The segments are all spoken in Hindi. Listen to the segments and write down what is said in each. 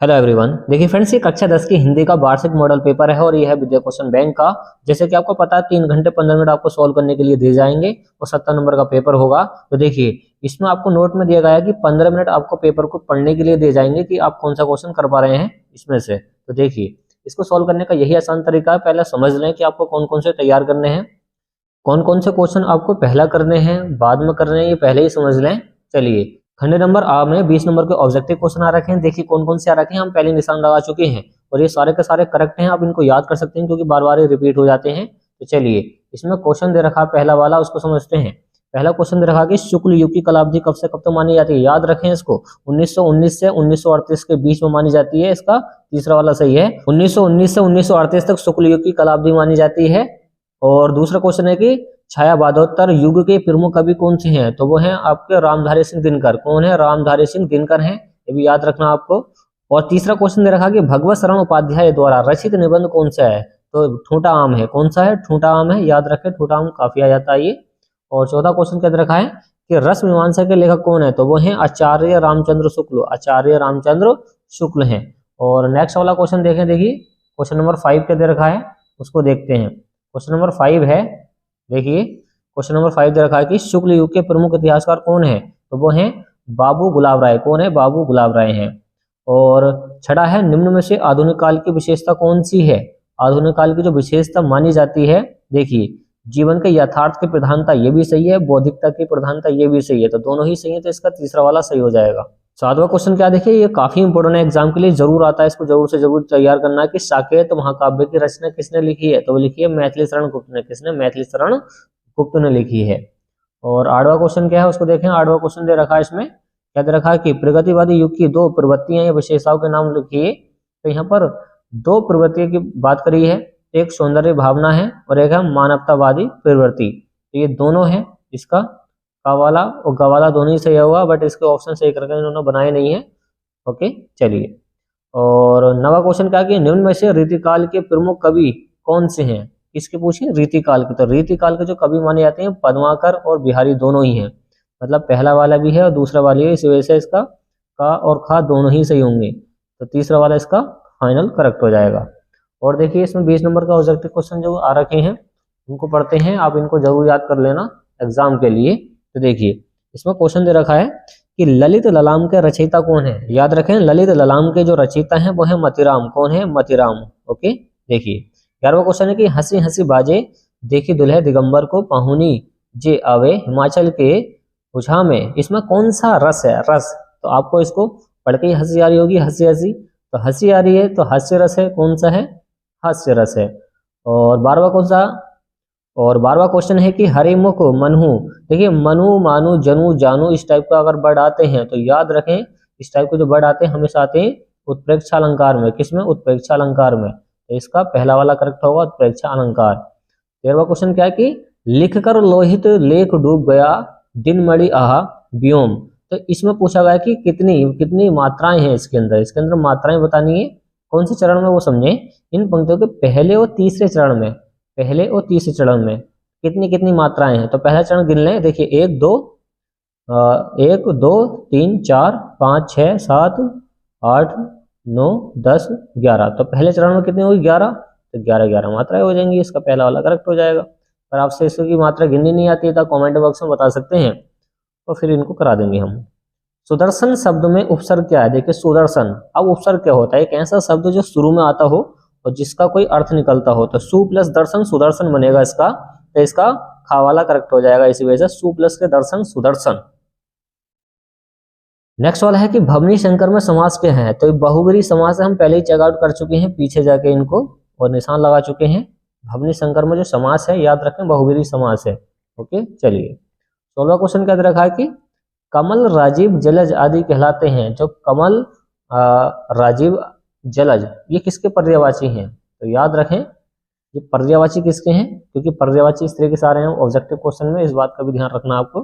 Hello everyone. देखिए फ्रेंड्स, ये कक्षा 10 की हिंदी का वार्षिक मॉडल पेपर है और ये है विद्या क्वेश्चन बैंक का। जैसे कि आपको पता है 3 घंटे 15 मिनट आपको सॉल्व करने के लिए दिए जाएंगे और 70 नंबर का पेपर होगा। तो देखिए इसमें आपको नोट में दिया गया है कि 15 मिनट आपको पेपर को पढ़ने के लिए दिए जाएंगे कि आप कौन सा क्वेश्चन कर पा रहे हैं इसमें से। तो देखिए इसको सॉल्व करने का यही आसान तरीका है। पहले समझ लें कि आपको कौन कौन से तैयार करने हैं, कौन कौन से क्वेश्चन आपको पहला करने हैं बाद में करने हैं, ये पहले ही समझ लें। चलिए, खंड नंबर आ में 20 नंबर के ऑब्जेक्टिव क्वेश्चन आ रखे हैं। देखिए कौन कौन से आ रखे हैं, हम पहले निशान लगा चुके हैं और ये सारे के सारे करेक्ट हैं। आप इनको याद कर सकते हैं क्योंकि बार बार ये रिपीट हो जाते हैं। तो चलिए, इसमें क्वेश्चन दे रखा पहला वाला, उसको समझते हैं। पहला क्वेश्चन दे रखा कि शुक्ल युग की कलाब्दी कब से कब तक मानी जाती है। याद रखें इसको, 1919 से 1938 के बीच में मानी जाती है। इसका तीसरा वाला सही है, 1919 से 1938 तक शुक्ल युग की कलाब्दी मानी जाती है। और दूसरा क्वेश्चन है कि छायावादोत्तर युग के प्रमुख कवि कौन से हैं, तो वो हैं आपके रामधारी सिंह दिनकर। कौन है? रामधारी सिंह दिनकर हैं, ये भी याद रखना आपको। और तीसरा क्वेश्चन दे रखा कि भगवत शरण उपाध्याय द्वारा रचित निबंध कौन सा है, तो ठूंठा आम है। कौन सा है? ठूंठा आम है, याद रखें, ठूंठा आम काफी आ जाता है ये। और चौथा क्वेश्चन क्या दे रखा है कि रस मीमांसा के लेखक कौन है, तो वो हैं आचार्य रामचंद्र शुक्ल। आचार्य रामचंद्र शुक्ल हैं। और नेक्स्ट वाला क्वेश्चन देखें, देखिए क्वेश्चन नंबर 5 क्या दे रखा है उसको देखते हैं। क्वेश्चन नंबर 5 है, देखिए क्वेश्चन नंबर 5 दे रखा है कि शुक्ल युग के प्रमुख इतिहासकार कौन है, तो वो हैं बाबू गुलाब राय। कौन है? बाबू गुलाब राय हैं। और छठा है, निम्न में से आधुनिक काल की विशेषता कौन सी है। आधुनिक काल की जो विशेषता मानी जाती है, देखिए जीवन के यथार्थ की प्रधानता, ये भी सही है। बौद्धिकता की प्रधानता, ये भी सही है। तो दोनों ही सही है, तो इसका तीसरा वाला सही हो जाएगा। सातवां क्वेश्चन क्या, देखिए ये काफी इंपोर्टेंट है, एग्जाम के लिए जरूर आता है, इसको जरूर से जरूर तैयार करना है कि साकेत महाकाव्य की रचना किसने लिखी है, तो वो लिखी है मैथिली शरण गुप्त ने। किसने? मैथिली शरण गुप्त ने लिखी है। और आठवां क्वेश्चन क्या है उसको देखें। आठवां क्वेश्चन दे रखा है, इसमें क्या दे रखा है कि प्रगतिवादी युग की 2 प्रवृत्तियां या विशेषताओं के नाम लिखिए। तो यहाँ पर 2 प्रवृत्तियों की बात करी है, एक सौंदर्य भावना है और एक है मानवतावादी प्रवृत्ति। तो ये दोनों है, इसका कावाला और गवाला दोनों ही सही होगा, बट इसके ऑप्शन सही करके इन्होंने बनाए नहीं है। ओके चलिए। और नवा क्वेश्चन क्या कि निम्न में से रीतिकाल के प्रमुख कवि कौन से हैं। किसके पूछिए? रीतिकाल के। तो रीतिकाल के जो कवि माने जाते हैं पद्माकर और बिहारी दोनों ही हैं। मतलब पहला वाला भी है और दूसरा वाला है, इस वजह से इसका का और खा दोनों ही सही होंगे। तो तीसरा वाला इसका फाइनल करेक्ट हो जाएगा। और देखिए इसमें 20 नंबर का ऑब्जेक्टिव क्वेश्चन जो आ रखे हैं उनको पढ़ते हैं, आप इनको जरूर याद कर लेना एग्जाम के लिए। तो देखिए इसमें क्वेश्चन दे रखा है कि ललित ललाम के रचयिता कौन है। याद रखें, ललित ललाम के जो रचयिता हैं वो है मतीराम। कौन है? मतीराम। ओके देखिए 11वां क्वेश्चन है कि हंसी हंसी बाजे देखी दुल्हे दिगंबर को पाहुनी जे आवे हिमाचल के उछा में। इसमें कौन सा रस है? रस। तो आपको इसको पढ़ के ही हंसी आ रही होगी, हंसी हंसी, तो हंसी आ रही है तो हास्य रस है। कौन सा है? हास्य रस है। और 12वां कौन सा? और 12वां क्वेश्चन है कि हरिमुख मनहु। देखिए मनु मानु जनु जानू इस टाइप का अगर वर्ड आते हैं तो याद रखें, इस टाइप के जो वर्ड आते हैं हमेशा आते हैं उत्प्रेक्षा अलंकार में। किसमें? उत्प्रेक्षा अलंकार में। तो इसका पहला वाला करेक्ट होगा, उत्प्रेक्षा अलंकार। 13वां क्वेश्चन क्या है कि लिख कर लोहित लेख डूब गया दिन मणि आहा व्योम। तो इसमें पूछा गया कि कितनी कितनी मात्राएं हैं इसके अंदर। इसके अंदर मात्राएं बतानी है, कौन से चरण में वो समझे। इन पंक्तियों के पहले और तीसरे चरण में, पहले और तीसरे चरण में कितनी कितनी मात्राएं हैं। तो पहला चरण गिन लें, देखिए 1 2 3 4 5 6 7 8 9 10 11। तो पहले चरण में कितनी होगी? 11। तो 11 मात्राएं हो जाएंगी, इसका पहला वाला करेक्ट हो जाएगा। अगर आपसे इसकी मात्रा गिननी नहीं आती है तो कॉमेंट बॉक्स में बता सकते हैं, तो फिर इनको करा देंगे हम। सुदर्शन शब्द में उपसर्ग क्या है? देखिए सुदर्शन, अब उपसर्ग क्या होता है? एक ऐसा शब्द जो शुरू में आता हो और जिसका कोई अर्थ निकलता हो। तो सु प्लस दर्शन सुदर्शन बनेगा इसका। तो इसका खा वाला करेक्ट हो जाएगा, इसी वजह से सु प्लस के दर्शन सुदर्शन। नेक्स्ट वाला है कि भवनी शंकर में समास क्या है। तो बहुब्री समास हम पहले ही चेक आउट कर चुके हैं, पीछे जाके इनको और निशान लगा चुके हैं। भवनी शंकर में जो समास है याद रखें बहुब्री समास है। ओके चलिए, 16वां क्वेश्चन क्या दे रखा है कि कमल राजीव जलज आदि कहलाते हैं। जो कमल राजीव जलज ये किसके पर्यायवाची हैं? तो याद रखें ये पर्यायवाची किसके हैं, क्योंकि पर्यायवाची इस तरीके से आ रहे हैं ऑब्जेक्टिव क्वेश्चन में, इस बात का भी ध्यान रखना आपको।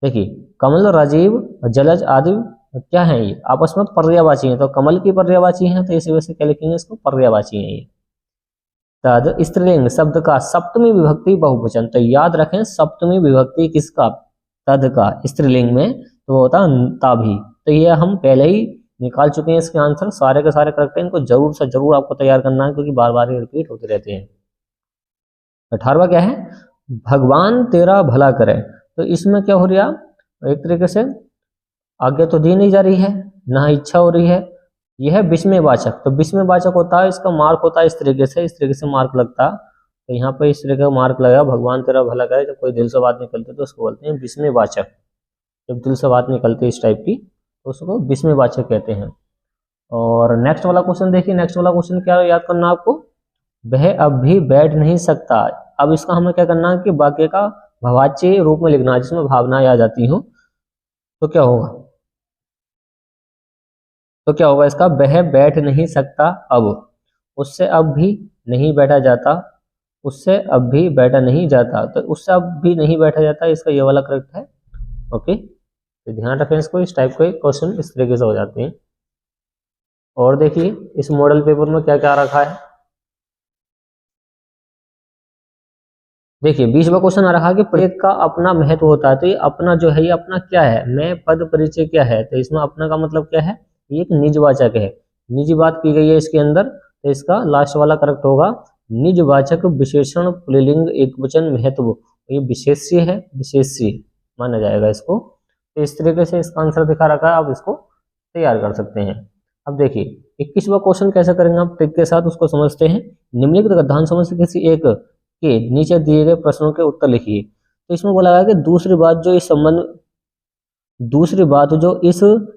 देखिए कमल राजीव जलज आदि क्या है, ये आपस में पर्यायवाची हैं। तो कमल की पर्यायवाची हैं, तो इसी वजह से क्या लिखेंगे इसको? पर्यायवाची हैं ये। तद स्त्रीलिंग शब्द का सप्तमी विभक्ति बहुवचन। तो याद रखें सप्तमी विभक्ति किसका? तद का। स्त्रीलिंग में तो होता ताभी। तो ये हम पहले ही निकाल चुके हैं इसके आंसर, सारे के सारे करेक्ट हैं। इनको जरूर से जरूर आपको तैयार करना है क्योंकि बार बार ये रिपीट होते रहते हैं। 18वां क्या है, भगवान तेरा भला करे। तो इसमें क्या हो रहा है, एक तरीके से आगे तो दी नहीं जा रही है, ना इच्छा हो रही है, यह है विस्मयवाचक। तो विस्मयवाचक होता है, इसका मार्क होता है इस तरीके से मार्क लगता है। तो यहाँ पे इस तरीके का मार्क लगा, भगवान तेरा भला करे। जब कोई दिल से बात निकलती तो उसको बोलते हैं विस्मयवाचक। जब दिल से बात निकलती है इस टाइप की तो उसको विस्मयवाचक कहते हैं। और नेक्स्ट वाला क्वेश्चन देखिए, नेक्स्ट वाला क्वेश्चन क्या याद करना आपको, वह अब भी बैठ नहीं सकता। अब इसका हमें क्या करना है कि वाक्य का भाववाच्य रूप में लिखना है, जिसमें भावनाएं आ जाती हो। तो क्या होगा, इसका, वह बैठ नहीं सकता अब, उससे अब भी नहीं बैठा जाता, उससे अब भी बैठा नहीं जाता। तो उससे अब भी नहीं बैठा जाता, इसका ये वाला करेक्ट है। ओके, तो ध्यान रखें इसको, इस टाइप के क्वेश्चन इस तरीके से हो जाते हैं। और देखिए इस मॉडल पेपर में क्या क्या रखा है। देखिए 20वां क्वेश्चन आ रहा है कि प्रत्येक का अपना महत्व होता है। तो ये अपना जो है, ये अपना क्या है, मैं पद परिचय क्या है। तो इसमें अपना का मतलब क्या है, ये एक निजवाचक है, निजी बात की गई है इसके अंदर। तो इसका लास्ट वाला करेक्ट होगा, निजवाचक विशेषण पुल्लिंग एकवचन महत्व, ये विशेष्य है, विशेष्य माना जाएगा इसको। तो इस तरीके से इसका आंसर दिखा रखा है, आप इसको तैयार कर सकते हैं। अब देखिए 21वां क्वेश्चन कैसे करेंगे आप ट्रिक के साथ, उसको समझते हैं। निम्नलिखित गद्यांश में से किसी एक के नीचे दिए गए प्रश्नों के उत्तर लिखिए। तो इसमें बोला गया कि दूसरी बात जो इस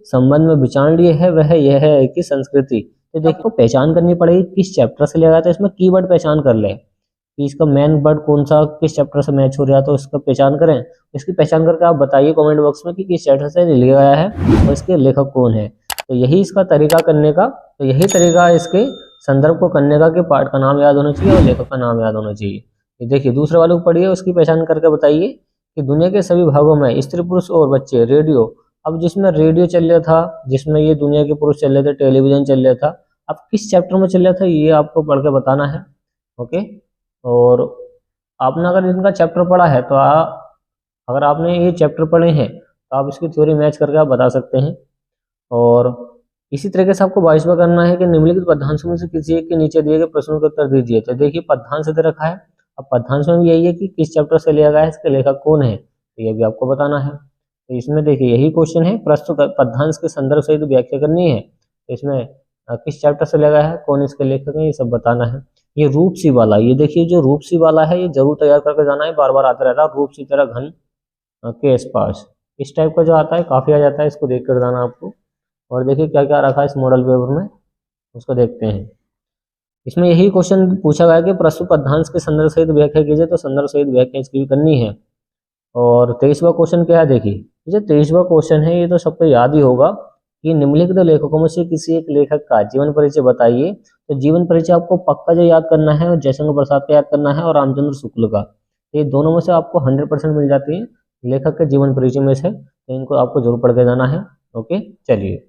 संबंध में विचार लिए है वह यह है कि संस्कृति। तो देखो पहचान करनी पड़ेगी किस चैप्टर से लिया गया था। इसमें कीवर्ड पहचान कर ले कि इसका मेन वर्ड कौन सा किस चैप्टर से मैच हो रहा है, तो इसका पहचान करें। इसकी पहचान करके आप बताइए कमेंट बॉक्स में कि किस चैप्टर से लिया गया है और इसके लेखक कौन है। तो यही इसका तरीका करने का, तो यही तरीका इसके संदर्भ को करने का कि पाठ का नाम याद होना चाहिए और लेखक का नाम याद होना चाहिए। ये देखिए दूसरे वाले को पढ़िए, उसकी पहचान करके बताइए कि दुनिया के सभी भागों में स्त्री पुरुष और बच्चे रेडियो, अब जिसमें रेडियो चल रहा था, जिसमें ये दुनिया के पुरुष चल रहे थे, टेलीविजन चल रहा था, अब किस चैप्टर में चल रहा था ये आपको पढ़ के बताना है। ओके, और आपने अगर इनका चैप्टर पढ़ा है तो अगर आपने ये चैप्टर पढ़े हैं तो आप इसकी थ्योरी मैच करके आप बता सकते हैं। और इसी तरीके से आपको 22वां करना है कि निम्नलिखित पद्यांश में से किसी एक के नीचे दिए गए प्रश्नों के उत्तर दीजिए। तो देखिए पद्यांश दे रखा है, अब पद्यांश में भी यही है कि किस चैप्टर से लिया गया है, इसके लेखक कौन है, तो ये भी आपको बताना है। तो इसमें देखिए यही क्वेश्चन है, प्रस्तुत पद्यांश के संदर्भ सहित व्याख्या करनी है। तो इसमें किस चैप्टर से लिया गया है, कौन इसके लेखक है, ये सब बताना है। ये रूपसी वाला, ये देखिए जो रूपसी वाला है ये जरूर तैयार करके जाना है, बार बार आता रहता है, रूपसी तेरा घन के आसपास, इस टाइप का जो आता है काफी आ जाता है, इसको देख कर जाना आपको। और देखिए क्या क्या रखा है इस मॉडल पेपर में, उसको देखते हैं। इसमें यही क्वेश्चन पूछा गया कि प्रस्तुत पद्यांश के संदर्भ सहित व्याख्या कीजिए, तो संदर्भ सहित व्याख्या इसकी भी करनी है। और 23वां क्वेश्चन क्या है, देखिए जो 23वां क्वेश्चन है ये तो सबको याद ही होगा कि निम्नलिखित लेखकों में से किसी एक लेखक का जीवन परिचय बताइए। तो जीवन परिचय आपको पक्का जो याद करना है, और जयशंकर प्रसाद का याद करना है और रामचंद्र शुक्ल का। ये दोनों में से आपको 100% मिल जाती है लेखक के जीवन परिचय में से, तो इनको आपको जरूर पढ़ के जाना है। ओके चलिए,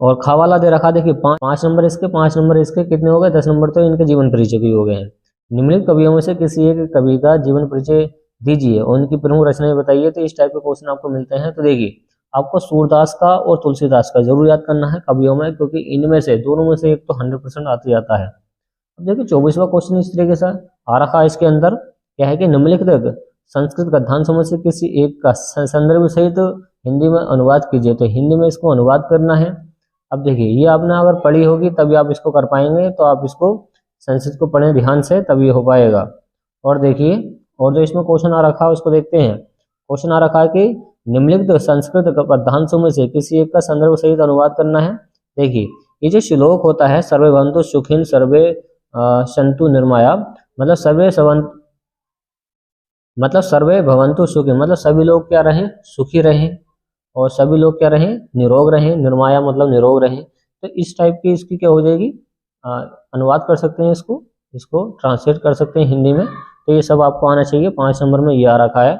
और खावाला दे रखा, देखिए 5 नंबर इसके, 5 नंबर इसके, कितने हो गए, 10 नंबर तो इनके जीवन परिचय के हो गए हैं। निम्नलिखित कवियों में से किसी एक कवि का जीवन परिचय दीजिए और उनकी प्रमुख रचनाएं बताइए। तो इस टाइप के क्वेश्चन आपको मिलते हैं। तो देखिए आपको सूरदास का और तुलसीदास का जरूर याद करना है कवियों में, क्योंकि इनमें से दोनों में से एक तो 100% आती जाता है। अब देखिए 24वां क्वेश्चन इस तरीके से आ रखा है, इसके अंदर क्या है कि निम्नलिखित संस्कृत गद्यांशों में से किसी एक का संदर्भ सहित हिंदी में अनुवाद कीजिए। तो हिंदी में इसको अनुवाद करना है। अब देखिए ये आपने अगर पढ़ी होगी तभी आप इसको कर पाएंगे, तो आप इसको संस्कृत को पढ़ें ध्यान से तभी हो पाएगा। और देखिए और जो इसमें क्वेश्चन आ रखा है उसको देखते हैं। क्वेश्चन आ रखा है कि निम्नलिखित संस्कृत पद्यांशों में से किसी एक का संदर्भ सहित अनुवाद करना है। देखिए ये जो श्लोक होता है, सर्वे भवन्तु सुखिन सर्वे सन्तु निर्माया, मतलब सर्वे भवन्तु सुखिन, मतलब सभी लोग क्या रहें, सुखी रहें, और सभी लोग क्या रहें, निरोग रहें। निर्माया मतलब निरोग रहें। तो इस टाइप की इसकी क्या हो जाएगी, अनुवाद कर सकते हैं, इसको ट्रांसलेट कर सकते हैं हिंदी में। तो ये सब आपको आना चाहिए, 5 नंबर में ये आ रखा है।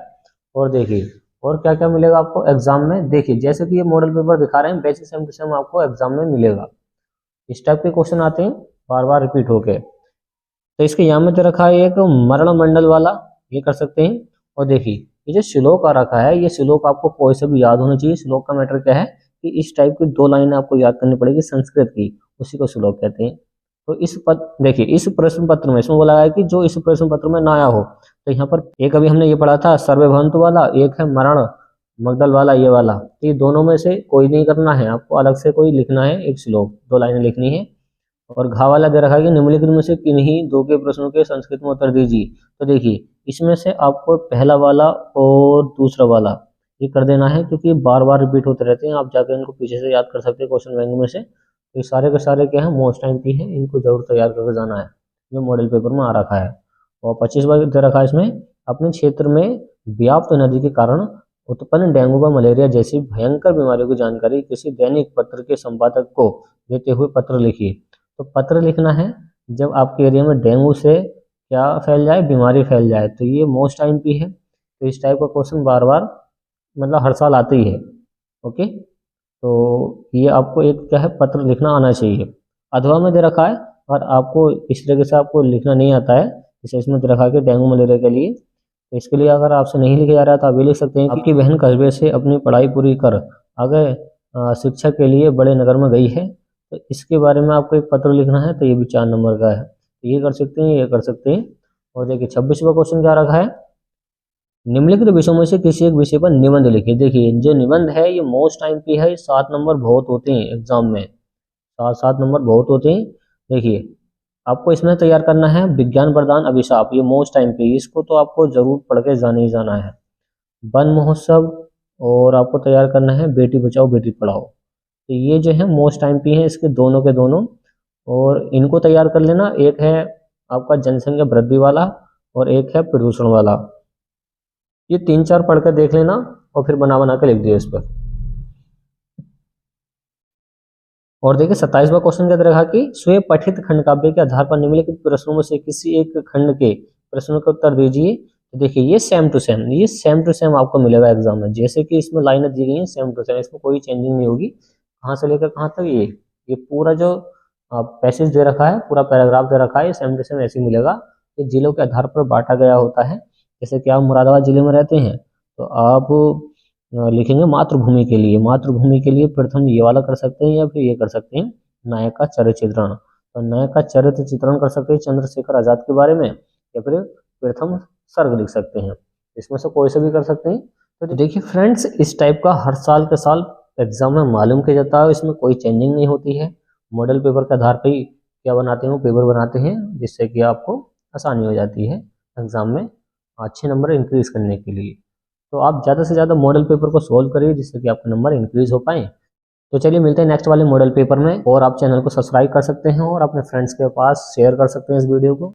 और देखिए और क्या क्या मिलेगा आपको एग्जाम में, देखिए जैसे कि ये मॉडल पेपर दिखा रहे हैं, बेसिक सेम टू सेम आपको एग्जाम में मिलेगा। इस टाइप के क्वेश्चन आते हैं बार बार रिपीट होके। तो इसके यहाँ में तो रखा है एक मरण मंडल वाला, ये कर सकते हैं। और देखिए ये जो श्लोक आ रखा है, ये श्लोक आपको कोई से भी याद होना चाहिए। श्लोक का मैटर क्या है कि इस टाइप की 2 लाइनें आपको याद करनी पड़ेगी संस्कृत की, उसी को श्लोक कहते हैं। तो इस देखिए इस प्रश्न पत्र में इसमें बोला गया है कि जो इस प्रश्न पत्र में नया हो, तो यहाँ पर एक अभी हमने ये पढ़ा था सर्वे भवन्तु वाला, एक है मरण मगदल वाला, ये वाला, तो ये दोनों में से कोई नहीं करना है, आपको अलग से कोई लिखना है एक श्लोक, 2 लाइनें लिखनी है। और घा वाला दे रखा है कि निम्नलिखित में से किन्हीं 2 के प्रश्नों के संस्कृत में उत्तर दीजिए। तो देखिए इसमें से आपको पहला वाला और दूसरा वाला ये कर देना है, क्योंकि बार बार रिपीट होते रहते हैं, आप जाकर इनको पीछे से याद कर सकते हैं क्वेश्चन बैंक में से। तो ये सारे के सारे क्या है मोस्ट टाइम है, इनको जरूर तैयार करके जाना है, जो मॉडल पेपर में आ रखा है। और 25 बार दे रखा है इसमें, अपने क्षेत्र में व्याप्त नदी के कारण उत्पन्न डेंगू व मलेरिया जैसी भयंकर बीमारियों की जानकारी किसी दैनिक पत्र के संपादक को देते हुए पत्र लिखिए। तो पत्र लिखना है जब आपके एरिया में डेंगू से क्या फैल जाए, बीमारी फैल जाए, तो ये मोस्ट टाइम है। तो इस टाइप का क्वेश्चन बार बार मतलब हर साल आते ही है। ओके, तो ये आपको एक क्या है पत्र लिखना आना चाहिए। अथवा में दे रखा है और आपको इस तरीके से आपको लिखना नहीं आता है, जैसे इसमें दे रखा है कि डेंगू मलेरिया के लिए, तो इसके लिए अगर आपसे नहीं लिखा जा रहा है तो आप ये लिख सकते हैं, आपकी बहन कस्बे से अपनी पढ़ाई पूरी कर आगे शिक्षा के लिए बड़े नगर में गई है, तो इसके बारे में आपको एक पत्र लिखना है, तो ये भी 4 नंबर का है। तो ये कर सकते हैं, ये कर सकते हैं। और देखिए 26वां क्वेश्चन क्या रखा है, निम्नलिखित विषयों में से किसी एक विषय पर निबंध लिखिए। देखिए जो निबंध है ये मोस्ट टाइम की है, 7 नंबर बहुत होते हैं एग्जाम में, 7 नंबर बहुत होते हैं। देखिए आपको इसमें तैयार करना है विज्ञान वरदान अभिशाप, ये मोस्ट टाइम पे, इसको तो आपको जरूर पढ़ के जाना ही जाना है। वन महोत्सव, और आपको तैयार करना है बेटी बचाओ बेटी पढ़ाओ। तो ये जो है मोस्ट टाइम पे है, इसके दोनों के दोनों, और इनको तैयार कर लेना। एक है आपका जनसंख्या वृद्धि वाला और एक है प्रदूषण वाला। ये 3-4 पढ़ कर देख लेना और फिर बना बना के लिख दिया इस पर। और देखिए 27वां क्वेश्चन क्या रखा कि स्वयं पठित खंड काव्य के आधार पर निम्नलिखित प्रश्नों में से किसी एक खंड के प्रश्नों का उत्तर दीजिए। तो देखिए ये सेम टू सेम, ये सेम टू सेम आपको मिलेगा एग्जाम में, जैसे कि इसमें लाइनें दी गई हैं सेम टू सेम, इसमें कोई चेंजिंग नहीं होगी। कहाँ से लेकर कहाँ तक ये पूरा जो पैसेज दे रखा है, पूरा पैराग्राफ दे रखा है, ये सेम टू सेम ऐसे मिलेगा। ये जिलों के आधार पर बांटा गया होता है। जैसे कि आप मुरादाबाद जिले में रहते हैं तो आप लिखेंगे मातृभूमि के लिए, मातृभूमि के लिए प्रथम ये वाला कर सकते हैं, या फिर ये कर सकते हैं नायक का चरित्र चित्रण। तो नायक का चरित्र चित्रण कर सकते हैं चंद्रशेखर आजाद के बारे में, या फिर प्रथम सर्ग लिख सकते हैं, इसमें से कोई से भी कर सकते हैं। तो देखिए फ्रेंड्स इस टाइप का हर साल के साल एग्जाम में मालूम किया जाता है, इसमें कोई चेंजिंग नहीं होती है। मॉडल पेपर के आधार पर ही क्या बनाते हैं वो पेपर बनाते हैं, जिससे कि आपको आसानी हो जाती है एग्जाम में अच्छे नंबर इंक्रीज करने के लिए। तो आप ज़्यादा से ज़्यादा मॉडल पेपर को सोल्व करिए, जिससे कि आपका नंबर इंक्रीज हो पाए। तो चलिए मिलते हैं नेक्स्ट वाले मॉडल पेपर में, और आप चैनल को सब्सक्राइब कर सकते हैं और अपने फ्रेंड्स के पास शेयर कर सकते हैं इस वीडियो को।